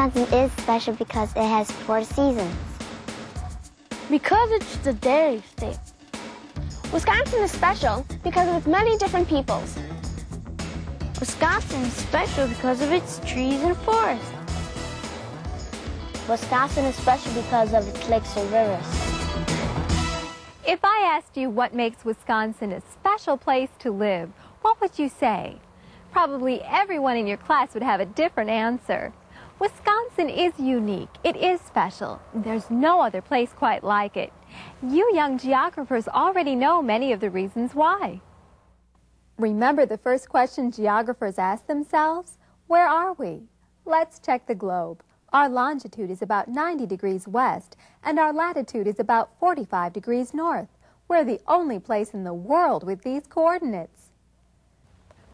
Wisconsin is special because it has 4 seasons. Because it's the dairy state. Wisconsin is special because of its many different peoples. Wisconsin is special because of its trees and forests. Wisconsin is special because of its lakes and rivers. If I asked you what makes Wisconsin a special place to live, what would you say? Probably everyone in your class would have a different answer. Wisconsin is unique. It is special. There's no other place quite like it. You young geographers already know many of the reasons why. Remember the first question geographers asked themselves? Where are we? Let's check the globe. Our longitude is about 90 degrees west, and our latitude is about 45 degrees north. We're the only place in the world with these coordinates.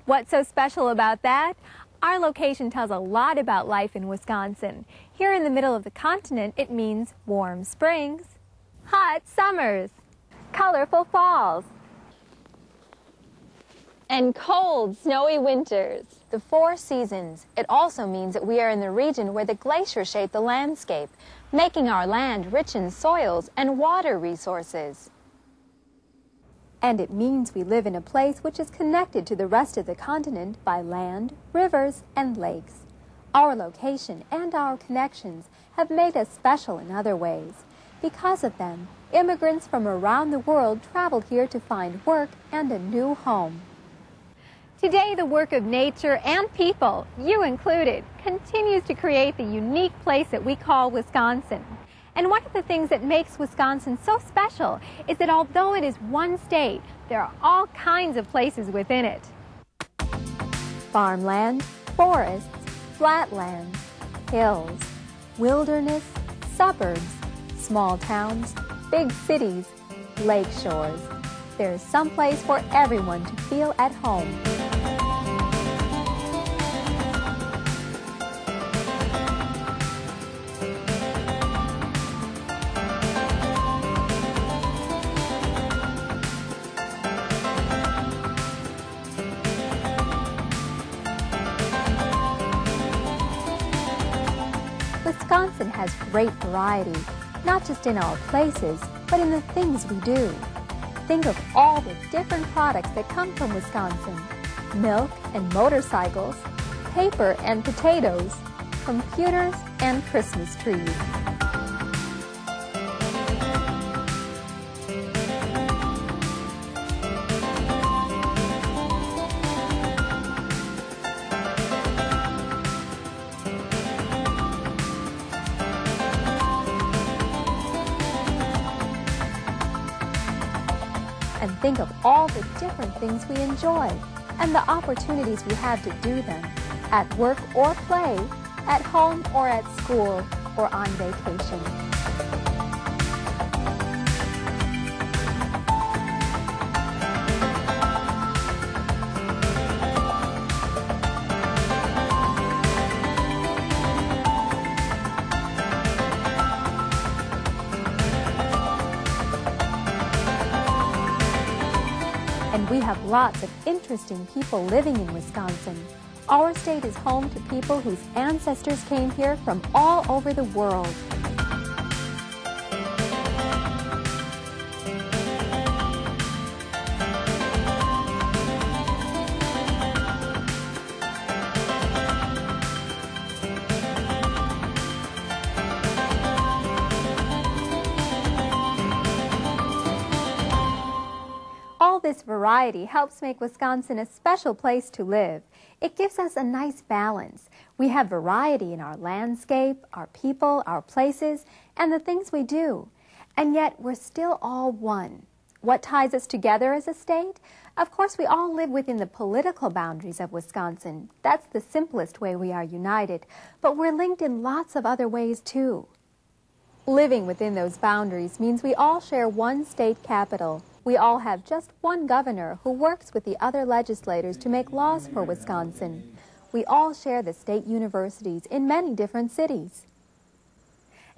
What's so special about that? Our location tells a lot about life in Wisconsin. Here in the middle of the continent, it means warm springs, hot summers, colorful falls, and cold, snowy winters. The 4 seasons. It also means that we are in the region where the glaciers shape the landscape, making our land rich in soils and water resources. And it means we live in a place which is connected to the rest of the continent by land, rivers, and lakes. Our location and our connections have made us special in other ways. Because of them, immigrants from around the world traveled here to find work and a new home. Today, the work of nature and people, you included, continues to create the unique place that we call Wisconsin. And one of the things that makes Wisconsin so special is that although it is one state, there are all kinds of places within it. Farmland, forests, flatlands, hills, wilderness, suburbs, small towns, big cities, lake shores. There's some place for everyone to feel at home. Wisconsin has great variety, not just in our places, but in the things we do. Think of all the different products that come from Wisconsin. Milk and motorcycles, paper and potatoes, computers and Christmas trees. And think of all the different things we enjoy and the opportunities we have to do them at work or play, at home or at school, or on vacation. And we have lots of interesting people living in Wisconsin. Our state is home to people whose ancestors came here from all over the world. All this variety helps make Wisconsin a special place to live. It gives us a nice balance. We have variety in our landscape, our people, our places, and the things we do. And yet we're still all one. What ties us together as a state? Of course, we all live within the political boundaries of Wisconsin. That's the simplest way we are united. But we're linked in lots of other ways, too. Living within those boundaries means we all share one state capital. We all have just one governor who works with the other legislators to make laws for Wisconsin. We all share the state universities in many different cities.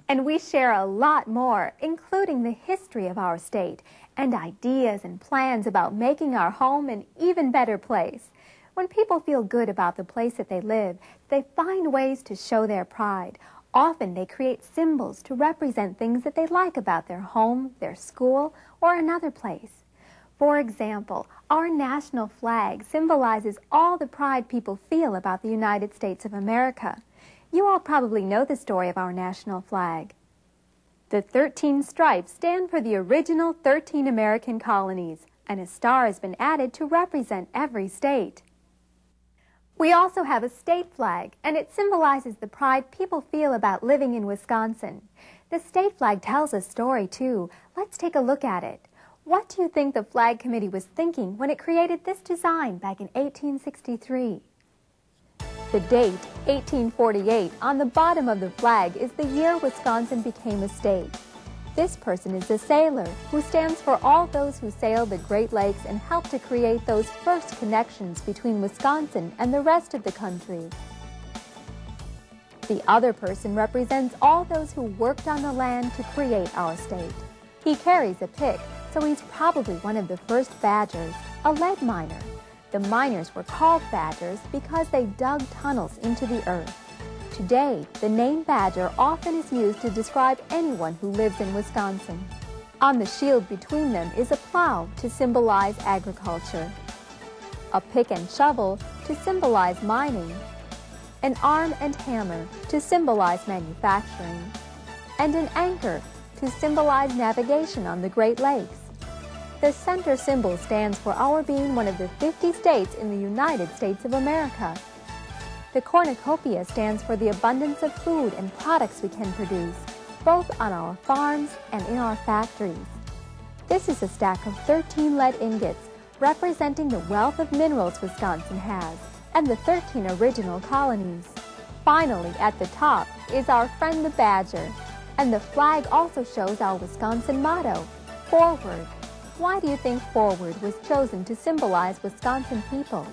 And we share a lot more, including the history of our state and ideas and plans about making our home an even better place. When people feel good about the place that they live, they find ways to show their pride. Often they create symbols to represent things that they like about their home, their school, or another place. For example, our national flag symbolizes all the pride people feel about the United States of America. You all probably know the story of our national flag. The 13 stripes stand for the original 13 American colonies, and a star has been added to represent every state. We also have a state flag, and it symbolizes the pride people feel about living in Wisconsin. The state flag tells a story, too. Let's take a look at it. What do you think the Flag Committee was thinking when it created this design back in 1863? The date, 1848, on the bottom of the flag is the year Wisconsin became a state. This person is a sailor who stands for all those who sailed the Great Lakes and helped to create those first connections between Wisconsin and the rest of the country. The other person represents all those who worked on the land to create our state. He carries a pick, so he's probably one of the first badgers, a lead miner. The miners were called badgers because they dug tunnels into the earth. Today, the name badger often is used to describe anyone who lives in Wisconsin. On the shield between them is a plow to symbolize agriculture, a pick and shovel to symbolize mining, an arm and hammer to symbolize manufacturing, and an anchor to symbolize navigation on the Great Lakes. The center symbol stands for our being one of the 50 states in the United States of America. The cornucopia stands for the abundance of food and products we can produce, both on our farms and in our factories. This is a stack of 13 lead ingots, representing the wealth of minerals Wisconsin has, and the 13 original colonies. Finally, at the top is our friend the badger, and the flag also shows our Wisconsin motto, Forward. Why do you think forward was chosen to symbolize Wisconsin people?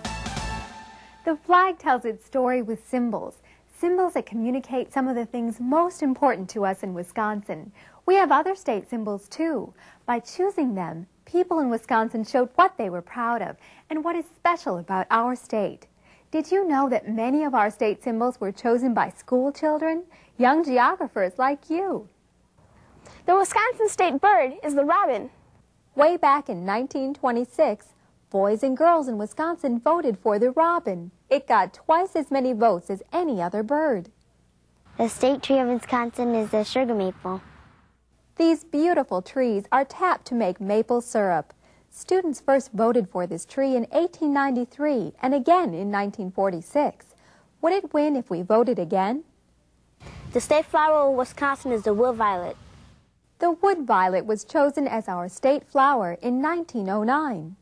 The flag tells its story with symbols that communicate some of the things most important to us in Wisconsin. We have other state symbols too. By choosing them, people in Wisconsin showed what they were proud of and what is special about our state. Did you know that many of our state symbols were chosen by school children, young geographers like you? The Wisconsin state bird is the robin. Way back in 1926, boys and girls in Wisconsin voted for the robin. It got twice as many votes as any other bird. The state tree of Wisconsin is the sugar maple. These beautiful trees are tapped to make maple syrup. Students first voted for this tree in 1893 and again in 1946. Would it win if we voted again? The state flower of Wisconsin is the wood violet. The wood violet was chosen as our state flower in 1909.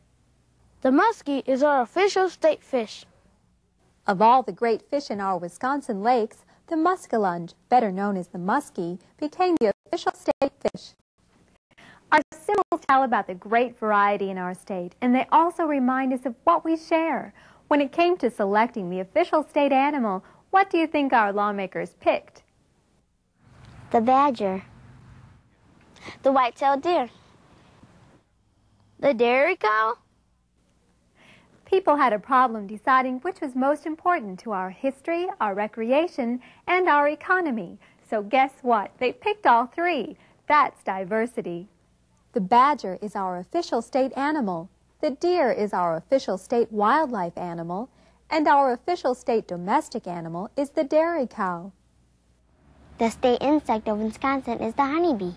The muskie is our official state fish. Of all the great fish in our Wisconsin lakes, the muskellunge, better known as the muskie, became the official state fish. Our symbols tell about the great variety in our state, and they also remind us of what we share. When it came to selecting the official state animal, what do you think our lawmakers picked? The badger. The white-tailed deer. The dairy cow? People had a problem deciding which was most important to our history, our recreation, and our economy. So guess what? They picked all three. That's diversity. The badger is our official state animal. The deer is our official state wildlife animal. And our official state domestic animal is the dairy cow. The state insect of Wisconsin is the honeybee.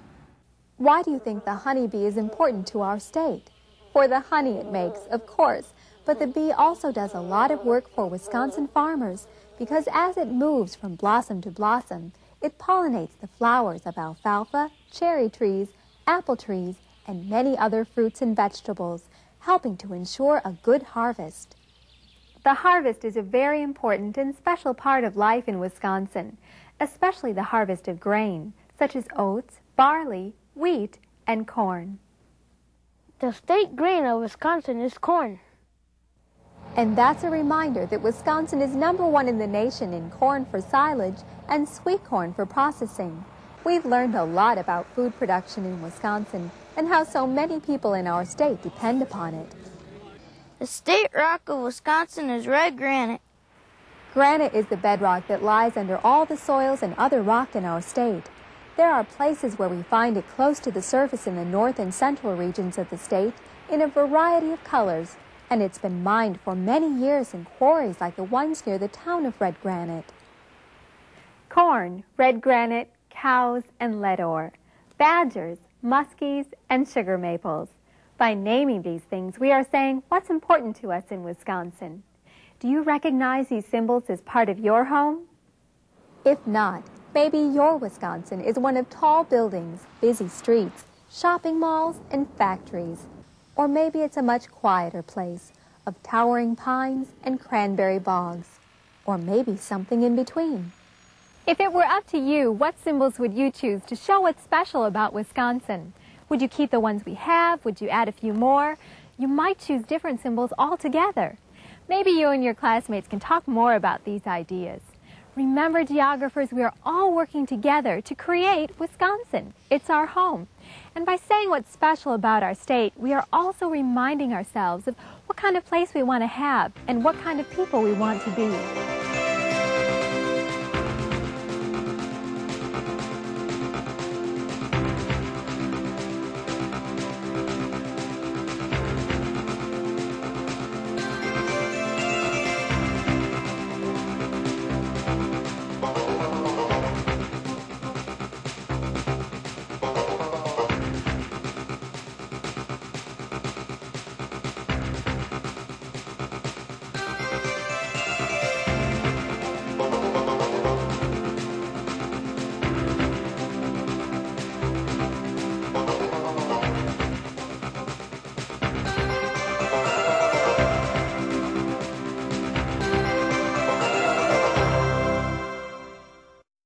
Why do you think the honeybee is important to our state? For the honey it makes, of course, but the bee also does a lot of work for Wisconsin farmers because as it moves from blossom to blossom, it pollinates the flowers of alfalfa, cherry trees, apple trees, and many other fruits and vegetables, helping to ensure a good harvest. The harvest is a very important and special part of life in Wisconsin, especially the harvest of grain, such as oats, barley, wheat, and corn. The state grain of Wisconsin is corn. And that's a reminder that Wisconsin is #1 in the nation in corn for silage and sweet corn for processing. We've learned a lot about food production in Wisconsin and how so many people in our state depend upon it. The state rock of Wisconsin is red granite. Granite is the bedrock that lies under all the soils and other rock in our state. There are places where we find it close to the surface in the north and central regions of the state in a variety of colors, and it's been mined for many years in quarries like the ones near the town of Red Granite. Corn, red granite, cows, and lead ore, badgers, muskies, and sugar maples. By naming these things, we are saying what's important to us in Wisconsin. Do you recognize these symbols as part of your home? If not, maybe your Wisconsin is one of tall buildings, busy streets, shopping malls, and factories. Or maybe it's a much quieter place of towering pines and cranberry bogs. Or maybe something in between. If it were up to you, what symbols would you choose to show what's special about Wisconsin? Would you keep the ones we have? Would you add a few more? You might choose different symbols altogether. Maybe you and your classmates can talk more about these ideas. Remember, geographers, we are all working together to create Wisconsin. It's our home. And by saying what's special about our state, we are also reminding ourselves of what kind of place we want to have and what kind of people we want to be.